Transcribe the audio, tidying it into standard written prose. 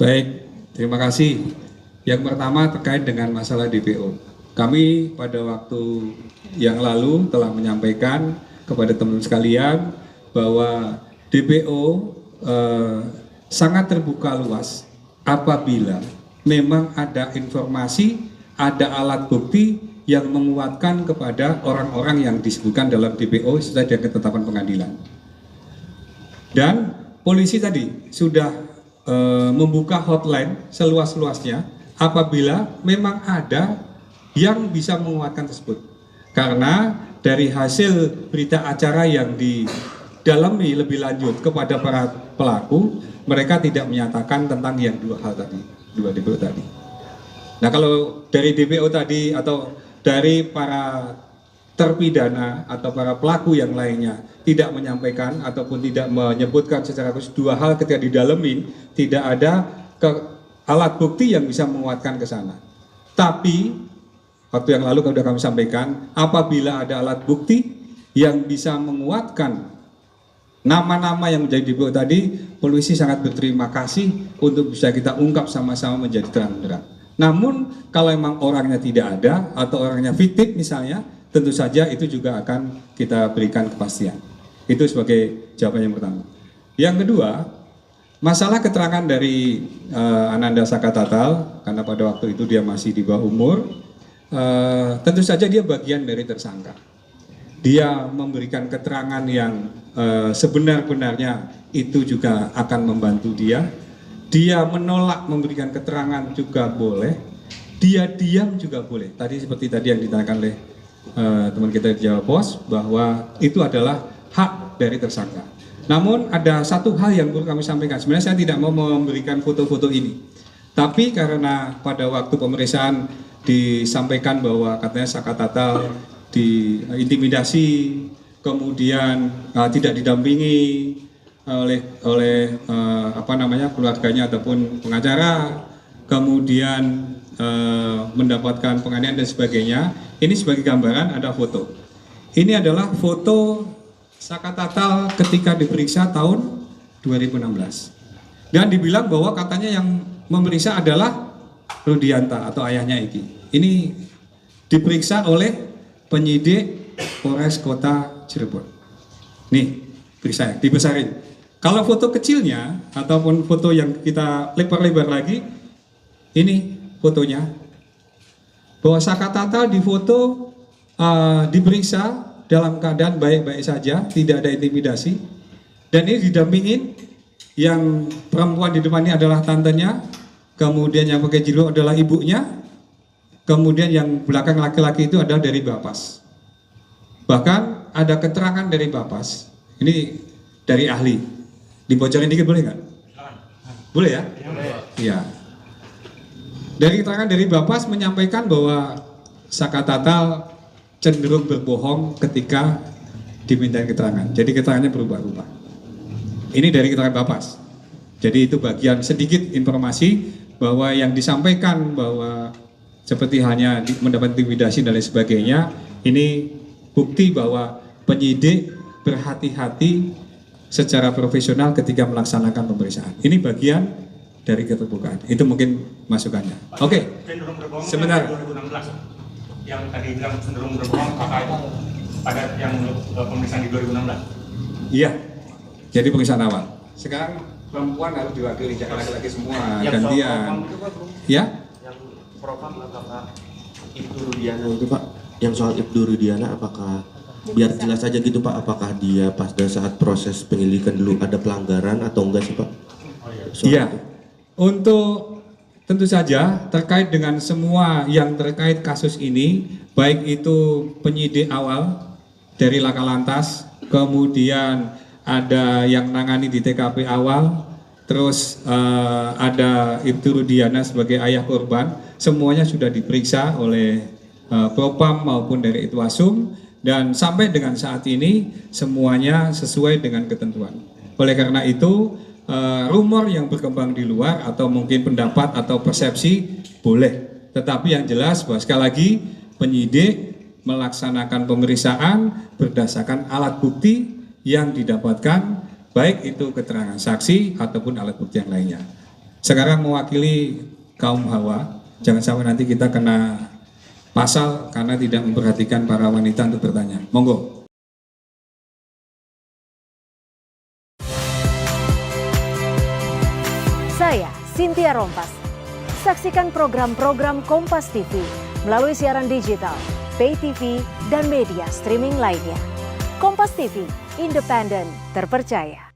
Baik, terima kasih. Yang pertama terkait dengan masalah DPO. Kami pada waktu yang lalu telah menyampaikan kepada teman-teman sekalian bahwa DPO sangat terbuka luas apabila memang ada informasi, ada alat bukti yang menguatkan kepada orang-orang yang disebutkan dalam DPO sesuai dengan ketetapan pengadilan. Dan polisi tadi sudah membuka hotline seluas-luasnya apabila memang ada yang bisa menguatkan tersebut. Karena dari hasil berita acara yang didalami lebih lanjut kepada para pelaku, mereka tidak menyatakan tentang yang dua DPO tadi. Nah, kalau dari DPO tadi atau dari para terpidana atau para pelaku yang lainnya tidak menyampaikan ataupun tidak menyebutkan secara khusus dua hal ketika didalemin, tidak ada alat bukti yang bisa menguatkan ke sana. Tapi waktu yang lalu sudah kami sampaikan, apabila ada alat bukti yang bisa menguatkan nama-nama yang menjadi DPO tadi, polisi sangat berterima kasih untuk bisa kita ungkap sama-sama menjadi terang-terang. Namun kalau memang orangnya tidak ada atau orangnya fiktif misalnya, tentu saja itu juga akan kita berikan kepastian. Itu sebagai jawaban yang pertama. Yang kedua, masalah keterangan dari Ananda Sakatatal, karena pada waktu itu dia masih di bawah umur, tentu saja dia bagian dari tersangka. Dia memberikan keterangan yang sebenar-benarnya itu juga akan membantu dia. Dia menolak memberikan keterangan juga boleh. Dia diam juga boleh. Tadi seperti tadi yang ditanyakan oleh teman kita di Jawa Pos, bahwa itu adalah hak dari tersangka. Namun ada satu hal yang perlu kami sampaikan. Sebenarnya saya tidak mau memberikan foto-foto ini. Tapi karena pada waktu pemeriksaan disampaikan bahwa katanya Sakatatal diintimidasi, kemudian tidak didampingi oleh keluarganya ataupun pengacara, kemudian mendapatkan penganiayaan dan sebagainya. Ini sebagai gambaran ada foto. Ini adalah foto Sakatatal ketika diperiksa tahun 2016. Dan dibilang bahwa katanya yang memeriksa adalah Rudianta atau ayahnya Iki. Ini diperiksa oleh penyidik Polres Kota Cirebon. Nih, periksa dibesarin. Kalau foto kecilnya ataupun foto yang kita lebar-lebar lagi, ini fotonya. Bahwa Sakatatal di foto diperiksa dalam keadaan baik-baik saja, tidak ada intimidasi. Dan ini didampingin, yang perempuan di depan ini adalah tantenya, kemudian yang pakai jilbab adalah ibunya, kemudian yang belakang laki-laki itu adalah dari Bapas. Bahkan ada keterangan dari Bapas, ini dari ahli. Dibocorin dikit boleh nggak? Boleh ya? Iya. Dari keterangan dari Bapas menyampaikan bahwa Sakatatal cenderung berbohong ketika diminta keterangan. Jadi keterangannya berubah-ubah. Ini dari keterangan Bapas. Jadi itu bagian sedikit informasi bahwa yang disampaikan bahwa seperti hanya mendapat intimidasi dan lain sebagainya, ini bukti bahwa penyidik berhati-hati secara profesional ketika melaksanakan pemeriksaan. Ini bagian dari keterbukaan. Itu mungkin masukannya. Oke. Sebentar. Yang tadi bilang cenderung berbohong, apakah itu pada yang pemeriksaan di 2016? Iya. Jadi pemeriksaan awal. Sekarang perempuan harus diwakili, jangan laki-laki semua. Gantian. Ya? Yang propam apakah Ibtu Rudiana itu Pak? Yang soal Ibtu Rudiana apakah biar jelas saja gitu Pak, apakah dia pada saat proses penyelidikan dulu ada pelanggaran atau enggak sih Pak? Iya. Untuk tentu saja terkait dengan semua yang terkait kasus ini, baik itu penyidik awal dari Laka Lantas, kemudian ada yang nangani di TKP awal, terus ada Ibtu Rudiana sebagai ayah korban, semuanya sudah diperiksa oleh Propam maupun dari Itwasum, dan sampai dengan saat ini semuanya sesuai dengan ketentuan. Oleh karena itu rumor yang berkembang di luar atau mungkin pendapat atau persepsi boleh, tetapi yang jelas bahwa sekali lagi penyidik melaksanakan pemeriksaan berdasarkan alat bukti yang didapatkan, baik itu keterangan saksi ataupun alat bukti yang lainnya. sekarang mewakili kaum hawa, jangan sampai nanti kita kena pasal karena tidak memperhatikan para wanita untuk bertanya. Monggo. Saya Cynthia Rompas. Saksikan program-program Kompas TV melalui siaran digital, pay TV, dan media streaming lainnya. Kompas TV, independen, terpercaya.